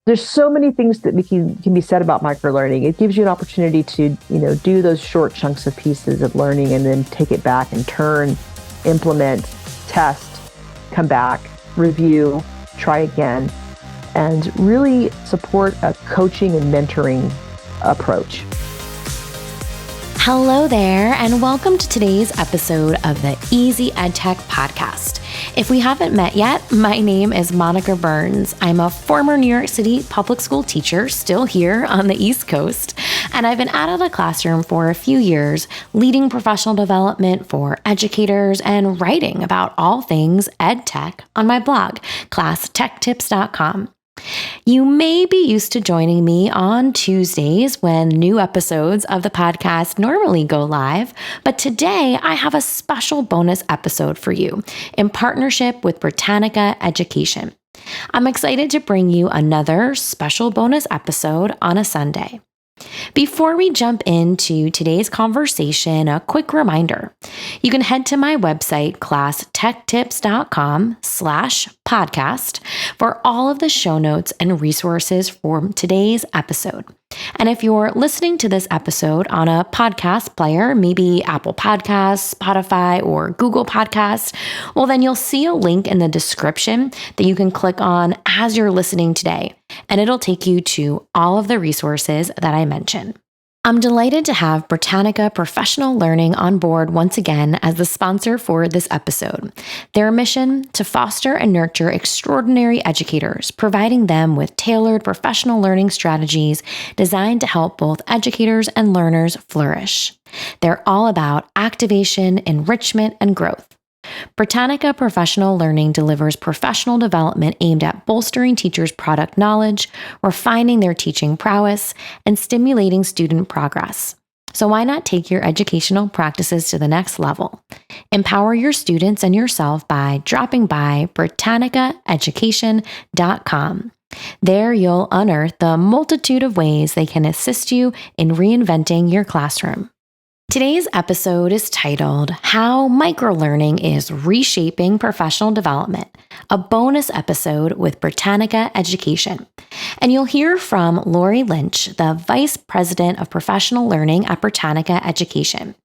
There's so many things that can be said about microlearning. It gives you an opportunity to, do those short chunks of pieces of learning and then take it back and turn, implement, test, come back, review, try again, and really support a coaching and mentoring approach. Hello there, and welcome to today's episode of the Easy EdTech podcast. If we haven't met yet, my name is Monica Burns. I'm a former New York City public school teacher, still here on the East Coast, and I've been out of the classroom for a few years, leading professional development for educators and writing about all things EdTech on my blog, classtechtips.com. You may be used to joining me on Tuesdays when new episodes of the podcast normally go live, but today I have a special bonus episode for you in partnership with Britannica Education. I'm excited to bring you another special bonus episode on a Sunday. Before we jump into today's conversation, a quick reminder. You can head to my website, classtechtips.com/podcast, for all of the show notes and resources for today's episode. And if you're listening to this episode on a podcast player, maybe Apple Podcasts, Spotify, or Google Podcasts, well, then you'll see a link in the description that you can click on as you're listening today, and it'll take you to all of the resources that I mentioned. I'm delighted to have Britannica Professional Learning on board once again as the sponsor for this episode. Their mission: to foster and nurture extraordinary educators, providing them with tailored professional learning strategies designed to help both educators and learners flourish. They're all about activation, enrichment, and growth. Britannica Professional Learning delivers professional development aimed at bolstering teachers' product knowledge, refining their teaching prowess, and stimulating student progress. So why not take your educational practices to the next level? Empower your students and yourself by dropping by britannicaeducation.com. There you'll unearth the multitude of ways they can assist you in reinventing your classroom. Today's episode is titled How Microlearning is Reshaping Professional Development, a bonus episode with Britannica Education. And you'll hear from Lori Lynch, the Vice President of Professional Learning at Britannica Education.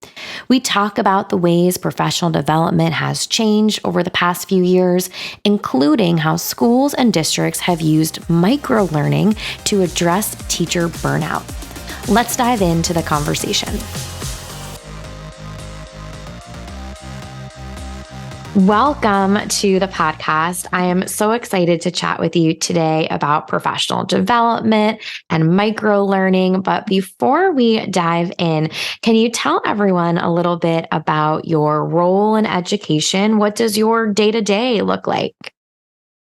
We talk about the ways professional development has changed over the past few years, including how schools and districts have used microlearning to address teacher burnout. Let's dive into the conversation. Welcome to the podcast. I am so excited to chat with you today about professional development and microlearning. But before we dive in, can you tell everyone a little bit about your role in education? What does your day-to-day look like?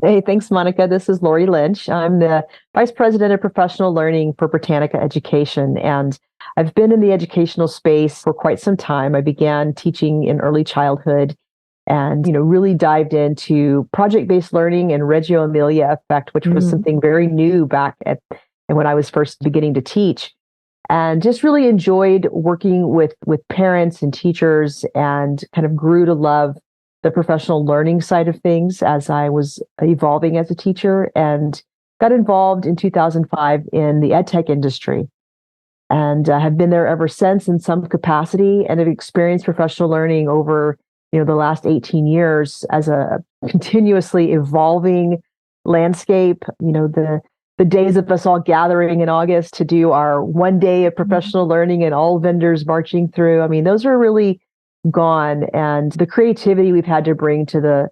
Hey, thanks, Monica. This is Lori Lynch. I'm the Vice President of Professional Learning for Britannica Education, and I've been in the educational space for quite some time. I began teaching in early childhood and, really dived into project-based learning and Reggio Emilia effect, which was something very new back when I was first beginning to teach, and just really enjoyed working with parents and teachers, and kind of grew to love the professional learning side of things as I was evolving as a teacher, and got involved in 2005 in the EdTech industry, and have been there ever since in some capacity, and have experienced professional learning over the last 18 years as a continuously evolving landscape. The days of us all gathering in August to do our one day of professional learning and all vendors marching through, those are really gone. And the creativity we've had to bring to the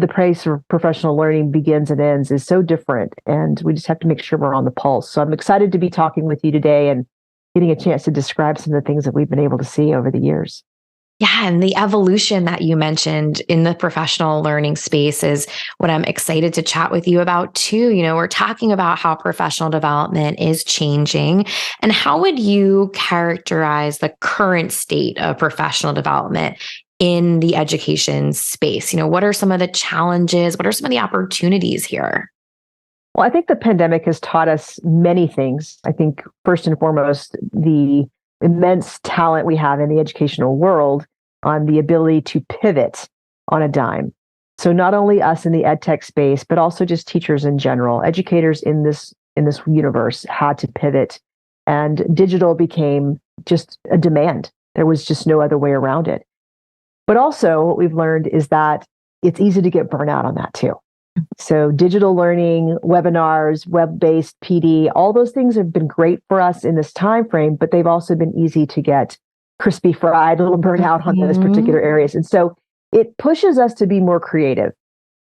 place of professional learning begins and ends is so different. And we just have to make sure we're on the pulse. So I'm excited to be talking with you today and getting a chance to describe some of the things that we've been able to see over the years. Yeah, and the evolution that you mentioned in the professional learning space is what I'm excited to chat with you about too. We're talking about how professional development is changing, and how would you characterize the current state of professional development in the education space? What are some of the challenges? What are some of the opportunities here? Well, I think the pandemic has taught us many things. I think first and foremost, the immense talent we have in the educational world on the ability to pivot on a dime. So not only us in the ed tech space, but also just teachers in general, educators in this in this universe had to pivot, and digital became just a demand. There was just no other way around it. But also what we've learned is that it's easy to get burnout on that too. So digital learning, webinars, web-based PD, all those things have been great for us in this time frame, but they've also been easy to get crispy fried, a little burnout on those particular areas. And so it pushes us to be more creative.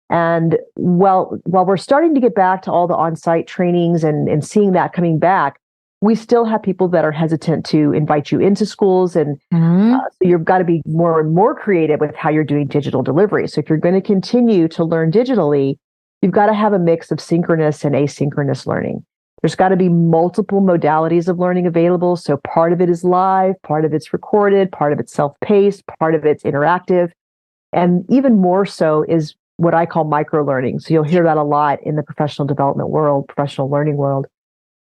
And while we're starting to get back to all the on-site trainings and seeing that coming back, we still have people that are hesitant to invite you into schools. And so you've got to be more and more creative with how you're doing digital delivery. So if you're going to continue to learn digitally, you've got to have a mix of synchronous and asynchronous learning. There's got to be multiple modalities of learning available. So part of it is live, part of it's recorded, part of it's self-paced, part of it's interactive. And even more so is what I call microlearning. So you'll hear that a lot in the professional development world, professional learning world,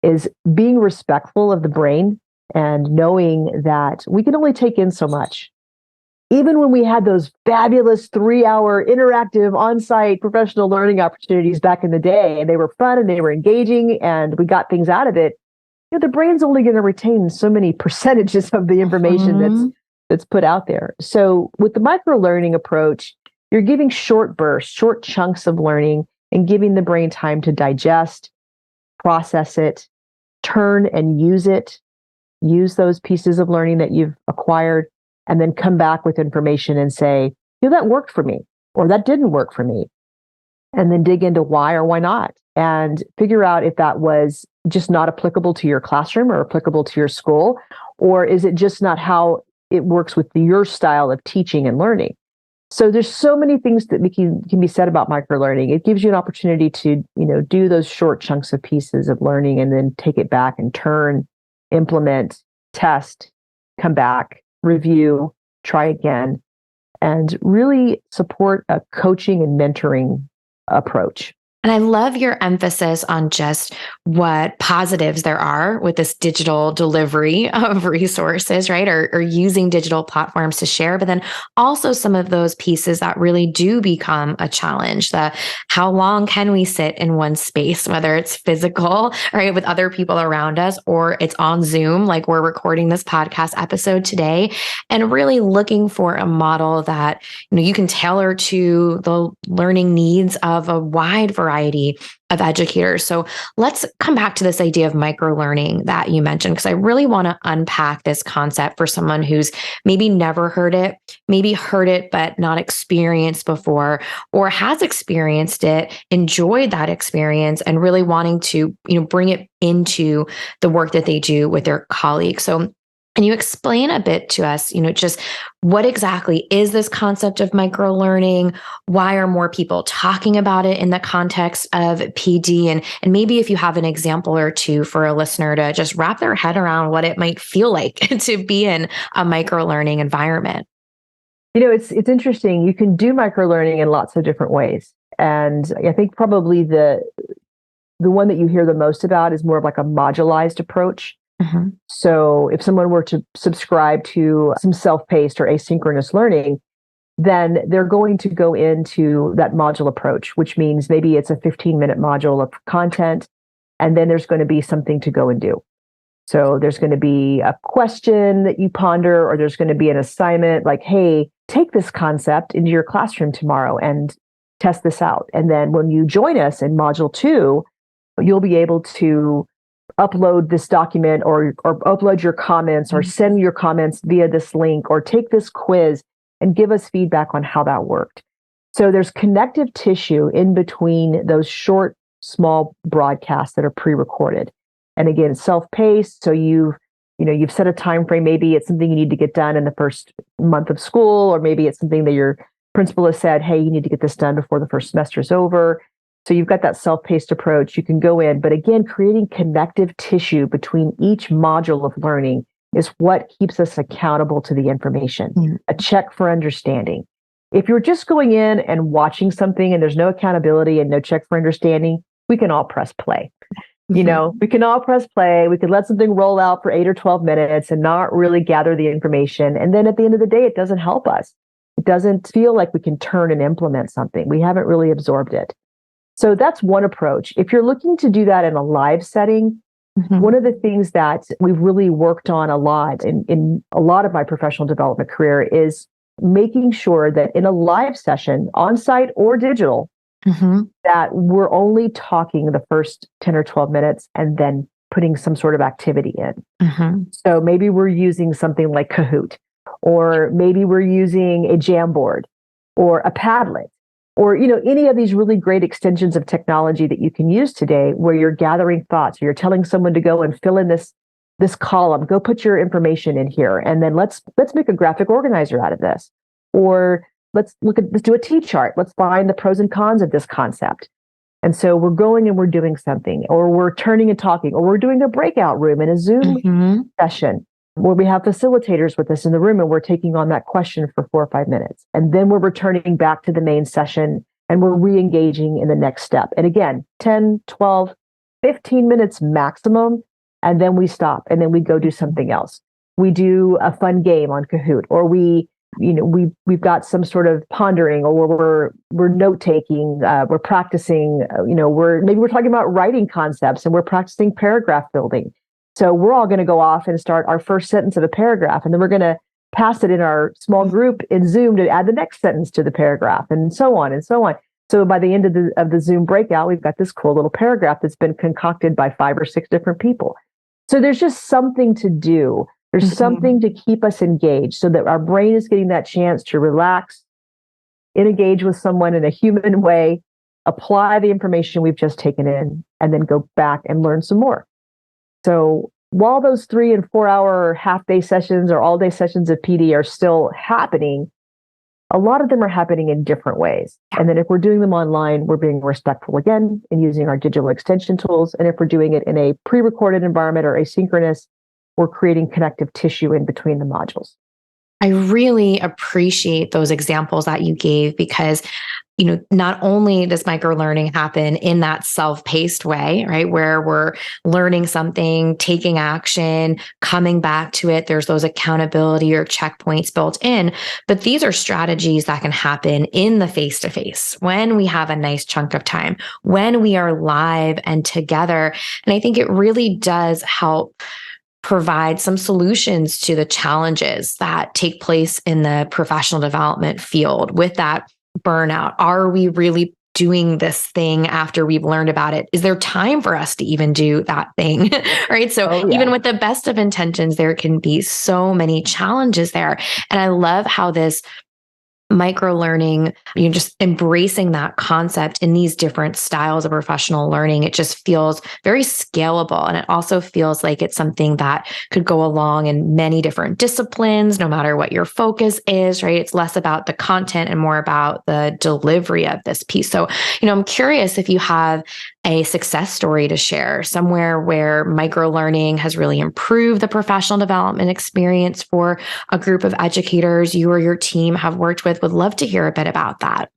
is being respectful of the brain and knowing that we can only take in so much. Even when we had those fabulous 3-hour interactive on-site professional learning opportunities back in the day, and they were fun and they were engaging and we got things out of it, the brain's only going to retain so many percentages of the information that's put out there. So with the microlearning approach, you're giving short bursts, short chunks of learning, and giving the brain time to digest, process it, turn and use those pieces of learning that you've acquired, and then come back with information and say, that worked for me, or that didn't work for me. And then dig into why or why not, and figure out if that was just not applicable to your classroom or applicable to your school, or is it just not how it works with your style of teaching and learning. So there's so many things that can be said about microlearning. It gives you an opportunity to, do those short chunks of pieces of learning and then take it back and turn, implement, test, come back, review, try again, and really support a coaching and mentoring approach. And I love your emphasis on just what positives there are with this digital delivery of resources, right? Or using digital platforms to share, but then also some of those pieces that really do become a challenge. How long can we sit in one space, whether it's physical, right, with other people around us, or it's on Zoom, like we're recording this podcast episode today, and really looking for a model that, you can tailor to the learning needs of a wide variety of educators. So let's come back to this idea of microlearning that you mentioned, because I really want to unpack this concept for someone who's maybe never heard it, maybe heard it, but not experienced before, or has experienced it, enjoyed that experience, and really wanting to, bring it into the work that they do with their colleagues. So can you explain a bit to us, just what exactly is this concept of microlearning? Why are more people talking about it in the context of PD? And maybe if you have an example or two for a listener to just wrap their head around what it might feel like to be in a microlearning environment. It's interesting. You can do microlearning in lots of different ways. And I think probably the one that you hear the most about is more of like a modularized approach. So if someone were to subscribe to some self-paced or asynchronous learning, then they're going to go into that module approach, which means maybe it's a 15-minute module of content, and then there's going to be something to go and do. So there's going to be a question that you ponder, or there's going to be an assignment like, hey, take this concept into your classroom tomorrow and test this out. And then when you join us in module 2, you'll be able to upload this document or upload your comments or send your comments via this link or take this quiz and give us feedback on how that worked. So there's connective tissue in between those short, small broadcasts that are pre-recorded. And again, self-paced. So you've set a time frame. Maybe it's something you need to get done in the first month of school, or maybe it's something that your principal has said, hey, you need to get this done before the first semester is over. So you've got that self-paced approach. You can go in, but again, creating connective tissue between each module of learning is what keeps us accountable to the information, a check for understanding. If you're just going in and watching something and there's no accountability and no check for understanding, we can all press play. We can all press play. We could let something roll out for 8 or 12 minutes and not really gather the information. And then at the end of the day, it doesn't help us. It doesn't feel like we can turn and implement something. We haven't really absorbed it. So that's one approach. If you're looking to do that in a live setting, one of the things that we've really worked on a lot in a lot of my professional development career is making sure that in a live session, on-site or digital, that we're only talking the first 10 or 12 minutes and then putting some sort of activity in. So maybe we're using something like Kahoot, or maybe we're using a Jamboard or a Padlet, or any of these really great extensions of technology that you can use today, where you're gathering thoughts, or you're telling someone to go and fill in this column, go put your information in here, and then let's make a graphic organizer out of this, or let's do a T-chart. Let's find the pros and cons of this concept. And so we're going and we're doing something, or we're turning and talking, or we're doing a breakout room in a Zoom session where we have facilitators with us in the room and we're taking on that question for 4 or 5 minutes. And then we're returning back to the main session and we're re-engaging in the next step. And again, 10, 12, 15 minutes maximum. And then we stop and then we go do something else. We do a fun game on Kahoot, or we've got some sort of pondering, or we're note taking, we're practicing, we're talking about writing concepts and we're practicing paragraph building. So we're all going to go off and start our first sentence of a paragraph, and then we're going to pass it in our small group in Zoom to add the next sentence to the paragraph, and so on and so on. So by the end of the Zoom breakout, we've got this cool little paragraph that's been concocted by 5 or 6 different people. So there's just something to do. There's something to keep us engaged so that our brain is getting that chance to relax, engage with someone in a human way, apply the information we've just taken in, and then go back and learn some more. So while those 3 and 4 hour half-day sessions or all-day sessions of PD are still happening, a lot of them are happening in different ways. And then if we're doing them online, we're being respectful again and using our digital extension tools. And if we're doing it in a pre-recorded environment or asynchronous, we're creating connective tissue in between the modules. I really appreciate those examples that you gave, because not only does microlearning happen in that self-paced way, right, where we're learning something, taking action, coming back to it, there's those accountability or checkpoints built in, but these are strategies that can happen in the face-to-face when we have a nice chunk of time, when we are live and together. And I think it really does help provide some solutions to the challenges that take place in the professional development field with that burnout. Are we really doing this thing after we've learned about it? Is there time for us to even do that thing? Right. So even with the best of intentions, there can be so many challenges there. And I love how this microlearning, just embracing that concept in these different styles of professional learning, it just feels very scalable. And it also feels like it's something that could go along in many different disciplines, no matter what your focus is, right? It's less about the content and more about the delivery of this piece. So, I'm curious if you have a success story to share, somewhere where microlearning has really improved the professional development experience for a group of educators you or your team have worked with. Would love to hear a bit about that.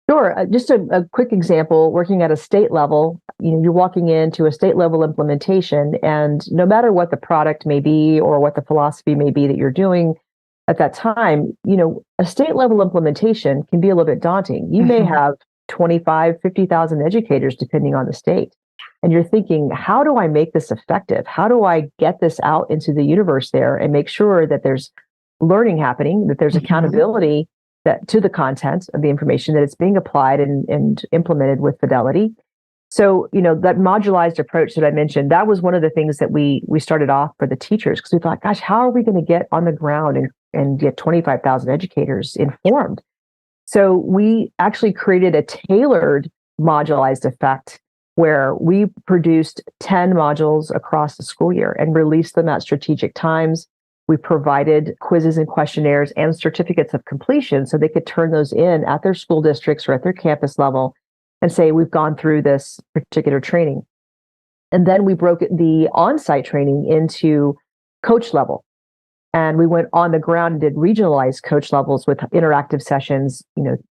Sure. Just a quick example, working at a state level, you're walking into a state level implementation, and no matter what the product may be or what the philosophy may be that you're doing at that time, a state level implementation can be a little bit daunting. You may have 25, 50,000 educators, depending on the state. And you're thinking, how do I make this effective? How do I get this out into the universe there and make sure that there's learning happening, that there's accountability to the content of the information, that it's being applied and implemented with fidelity. So, that modularized approach that I mentioned, that was one of the things that we started off for the teachers, because we thought, gosh, how are we going to get on the ground and get 25,000 educators informed? So we actually created a tailored modularized effect where we produced 10 modules across the school year and released them at strategic times. We provided quizzes and questionnaires and certificates of completion so they could turn those in at their school districts or at their campus level and say, we've gone through this particular training. And then we broke the on-site training into coach level. And we went on the ground and did regionalized coach levels with interactive sessions,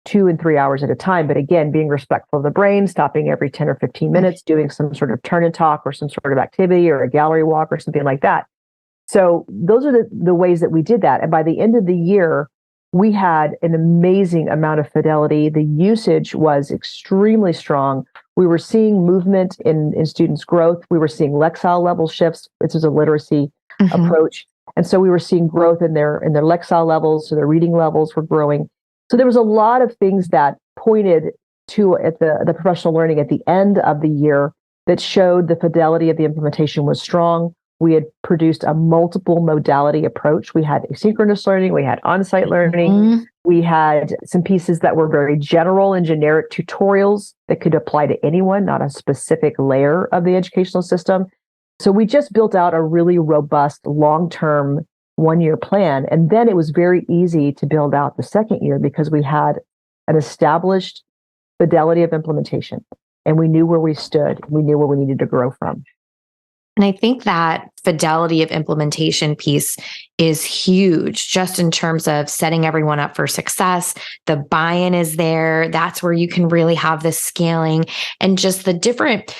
2 and 3 hours at a time. But again, being respectful of the brain, stopping every 10 or 15 minutes, doing some sort of turn and talk or some sort of activity or a gallery walk or something like that. So those are the ways that we did that. And by the end of the year, we had an amazing amount of fidelity. The usage was extremely strong. We were seeing movement in students' growth. We were seeing Lexile level shifts. This is a literacy approach. And so we were seeing growth in their Lexile levels, so their reading levels were growing. So there was a lot of things that pointed to at the professional learning at the end of the year that showed the fidelity of the implementation was strong. We had produced a multiple modality approach. We had asynchronous learning, we had on-site learning, we had some pieces that were very general and generic tutorials that could apply to anyone, not a specific layer of the educational system. So we just built out a really robust long-term one-year plan. And then it was very easy to build out the second year because we had an established fidelity of implementation. And we knew where we stood. We knew where we needed to grow from. And I think that fidelity of implementation piece is huge, just in terms of setting everyone up for success. The buy-in is there. That's where you can really have the scaling and just the different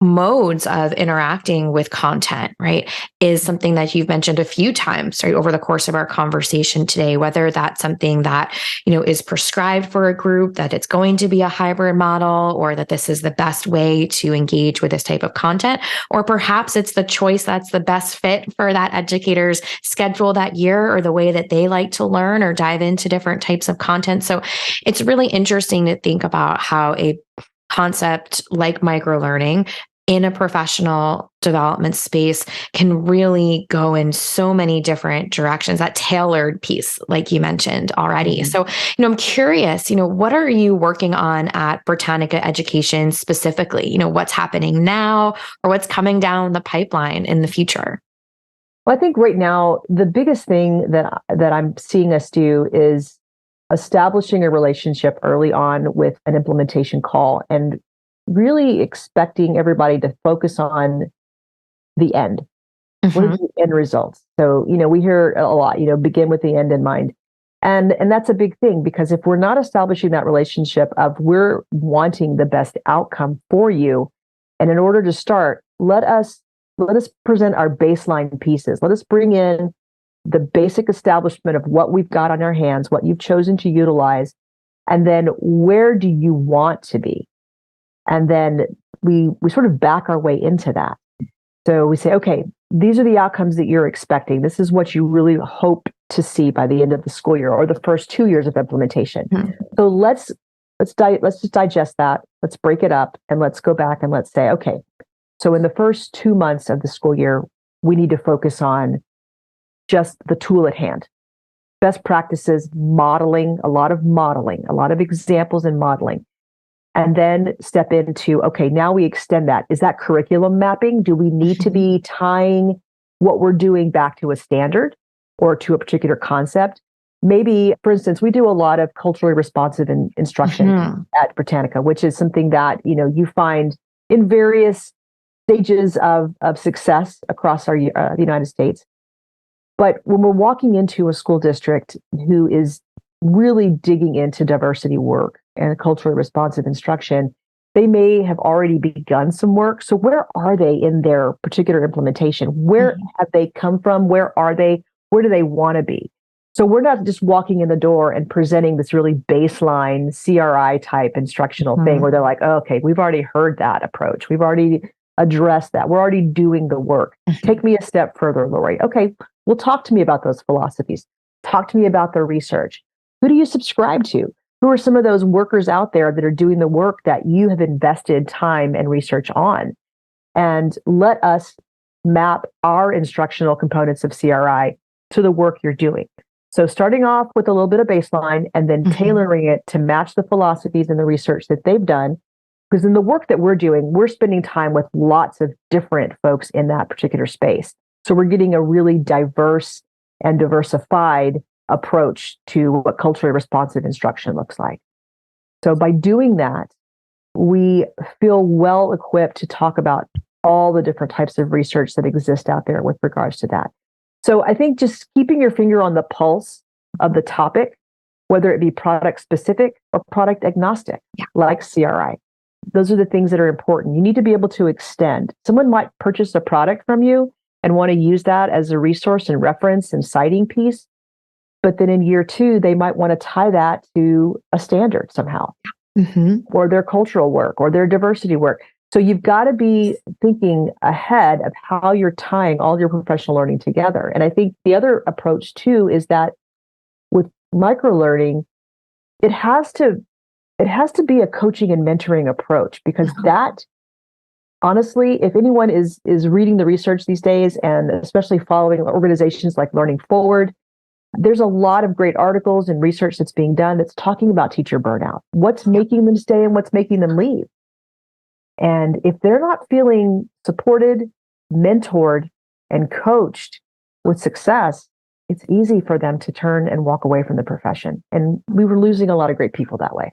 modes of interacting with content, right, is something that you've mentioned a few times, right, over the course of our conversation today, whether that's something that, is prescribed for a group, that it's going to be a hybrid model, or that this is the best way to engage with this type of content, or perhaps it's the choice that's the best fit for that educator's schedule that year or the way that they like to learn or dive into different types of content. So it's really interesting to think about how a concept like microlearning in a professional development space can really go in so many different directions, that tailored piece, like you mentioned already. So, I'm curious, what are you working on at Britannica Education specifically? What's happening now or what's coming down the pipeline in the future? Well, I think right now, the biggest thing that I'm seeing us do is establishing a relationship early on with an implementation call and really expecting everybody to focus on the end. What are the end results? So, we hear a lot, begin with the end in mind. And that's a big thing, because if we're not establishing that relationship of we're wanting the best outcome for you, and in order to start, let us present our baseline pieces. Let us bring in the basic establishment of what we've got on our hands, what you've chosen to utilize, and then where do you want to be? And then we sort of back our way into that. So we say, okay, these are the outcomes that you're expecting. This is what you really hope to see by the end of the school year or the first 2 years of implementation. So let's just digest that. Let's break it up and let's go back and let's say, okay, so in the first 2 months of the school year, we need to focus on just the tool at hand. Best practices, modeling, a lot of examples in modeling. And then step into, okay, now we extend that. Is that curriculum mapping? Do we need to be tying what we're doing back to a standard or to a particular concept? Maybe, for instance, we do a lot of culturally responsive instruction at Britannica, which is something that, you find in various stages of success across the United States. But when we're walking into a school district who is really digging into diversity work and culturally responsive instruction, they may have already begun some work. So where are they in their particular implementation? Where have they come from? Where are they? Where do they want to be? So we're not just walking in the door and presenting this really baseline CRI type instructional thing where they're like, oh, okay, we've already heard that approach. We've already addressed that. We're already doing the work. Take me a step further, Lori. Okay, well, talk to me about those philosophies. Talk to me about the research. Who do you subscribe to? Who are some of those workers out there that are doing the work that you have invested time and research on? And let us map our instructional components of CRI to the work you're doing. So starting off with a little bit of baseline and then tailoring it to match the philosophies and the research that they've done. Because in the work that we're doing, we're spending time with lots of different folks in that particular space. So we're getting a really diverse and diversified approach to what culturally responsive instruction looks like. So by doing that, we feel well equipped to talk about all the different types of research that exist out there with regards to that. So I think just keeping your finger on the pulse of the topic, whether it be product specific or product agnostic, like CRI, those are the things that are important. You need to be able to extend. Someone might purchase a product from you and want to use that as a resource and reference and citing piece. But then in year 2, they might want to tie that to a standard somehow, or their cultural work or their diversity work. So you've got to be thinking ahead of how you're tying all your professional learning together. And I think the other approach too is that with microlearning, it has to be a coaching and mentoring approach, because that, honestly, if anyone is reading the research these days, and especially following organizations like Learning Forward, there's a lot of great articles and research that's being done that's talking about teacher burnout. What's making them stay and what's making them leave? And if they're not feeling supported, mentored, and coached with success, it's easy for them to turn and walk away from the profession. And we were losing a lot of great people that way.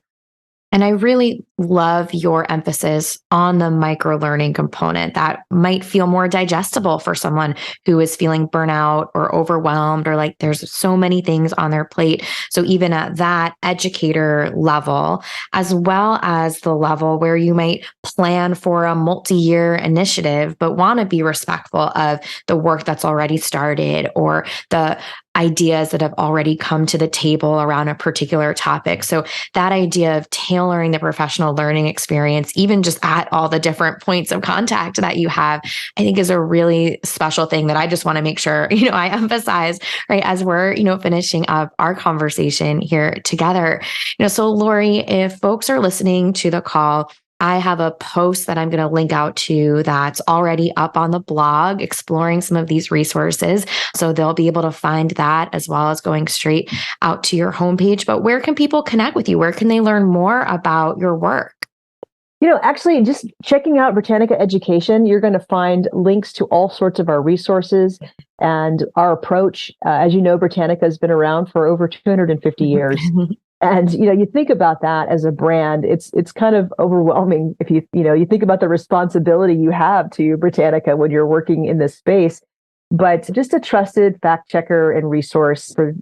And I really love your emphasis on the microlearning component that might feel more digestible for someone who is feeling burnout or overwhelmed, or like there's so many things on their plate. So even at that educator level, as well as the level where you might plan for a multi-year initiative, but want to be respectful of the work that's already started or the ideas that have already come to the table around a particular topic. So that idea of tailoring the professional learning experience, even just at all the different points of contact that you have, I think is a really special thing that I just want to make sure, I emphasize, right, as we're, finishing up our conversation here together. So Lori, if folks are listening to the call, I have a post that I'm going to link out to that's already up on the blog, exploring some of these resources. So they'll be able to find that, as well as going straight out to your homepage. But where can people connect with you? Where can they learn more about your work? Actually, just checking out Britannica Education, you're going to find links to all sorts of our resources and our approach. As you know, Britannica has been around for over 250 years. And, you think about that as a brand, it's kind of overwhelming if you think about the responsibility you have to Britannica when you're working in this space. But just a trusted fact checker and resource for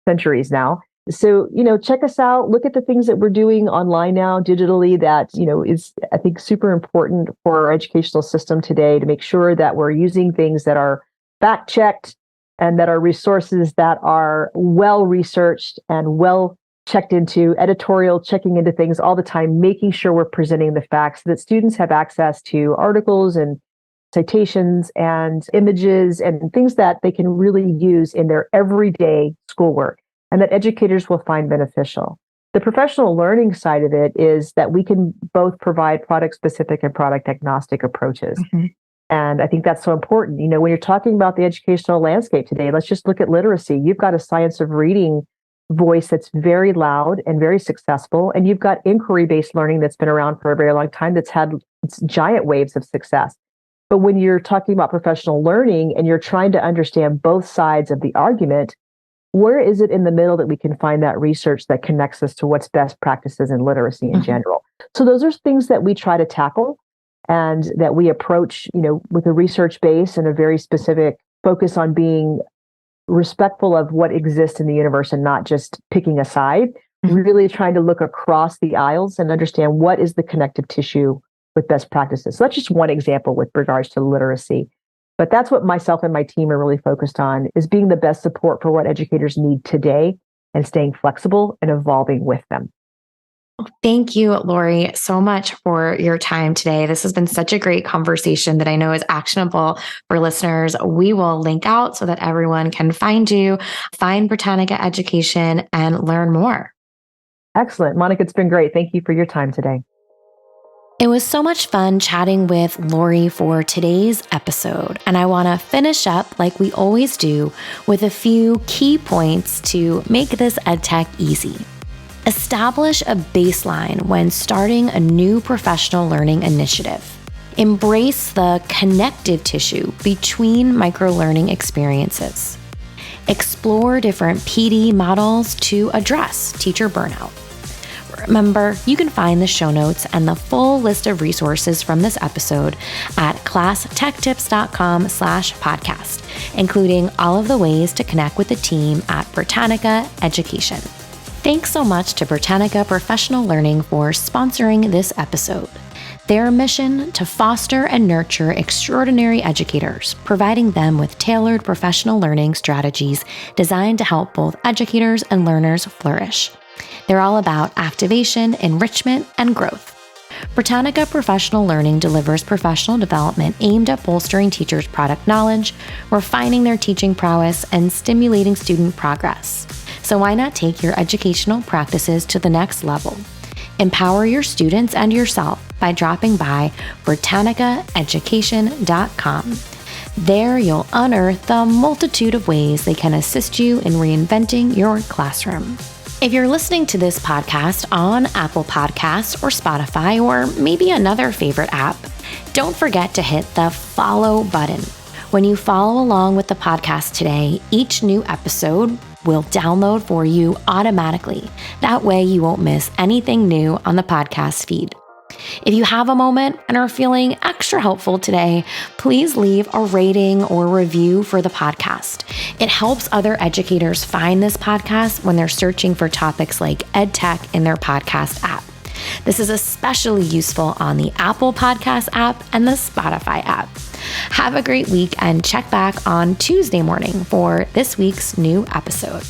centuries now. So, check us out, look at the things that we're doing online now digitally that, is, I think, super important for our educational system today, to make sure that we're using things that are fact checked and that are resources that are well researched and well checked into, editorial, checking into things all the time, making sure we're presenting the facts so that students have access to articles and citations and images and things that they can really use in their everyday schoolwork, and that educators will find beneficial. The professional learning side of it is that we can both provide product-specific and product-agnostic approaches. And I think that's so important. When you're talking about the educational landscape today, let's just look at literacy. You've got a science of reading voice that's very loud and very successful. And you've got inquiry-based learning that's been around for a very long time that's had giant waves of success. But when you're talking about professional learning and you're trying to understand both sides of the argument, where is it in the middle that we can find that research that connects us to what's best practices in literacy in general? So those are things that we try to tackle and that we approach, with a research base and a very specific focus on being respectful of what exists in the universe and not just picking a side, really trying to look across the aisles and understand what is the connective tissue with best practices. So that's just one example with regards to literacy. But that's what myself and my team are really focused on, is being the best support for what educators need today and staying flexible and evolving with them. Thank you, Lori, so much for your time today. This has been such a great conversation that I know is actionable for listeners. We will link out so that everyone can find you, find Britannica Education, and learn more. Excellent. Monica, it's been great. Thank you for your time today. It was so much fun chatting with Lori for today's episode, and I want to finish up like we always do with a few key points to make this EdTech easy. Establish a baseline when starting a new professional learning initiative. Embrace the connective tissue between microlearning experiences. Explore different PD models to address teacher burnout. Remember, you can find the show notes and the full list of resources from this episode at classtechtips.com/podcast, including all of the ways to connect with the team at Britannica Education. Thanks so much to Britannica Professional Learning for sponsoring this episode. Their mission to foster and nurture extraordinary educators, providing them with tailored professional learning strategies designed to help both educators and learners flourish. They're all about activation, enrichment, and growth. Britannica Professional Learning delivers professional development aimed at bolstering teachers' product knowledge, refining their teaching prowess, and stimulating student progress. So why not take your educational practices to the next level? Empower your students and yourself by dropping by BritannicaEducation.com. There you'll unearth the multitude of ways they can assist you in reinventing your classroom. If you're listening to this podcast on Apple Podcasts or Spotify or maybe another favorite app, don't forget to hit the follow button. When you follow along with the podcast today, each new episode will download for you automatically. That way you won't miss anything new on the podcast feed. If you have a moment and are feeling extra helpful today, please leave a rating or review for the podcast. It helps other educators find this podcast when they're searching for topics like EdTech in their podcast app. This is especially useful on the Apple Podcast app and the Spotify app. Have a great week and check back on Tuesday morning for this week's new episode.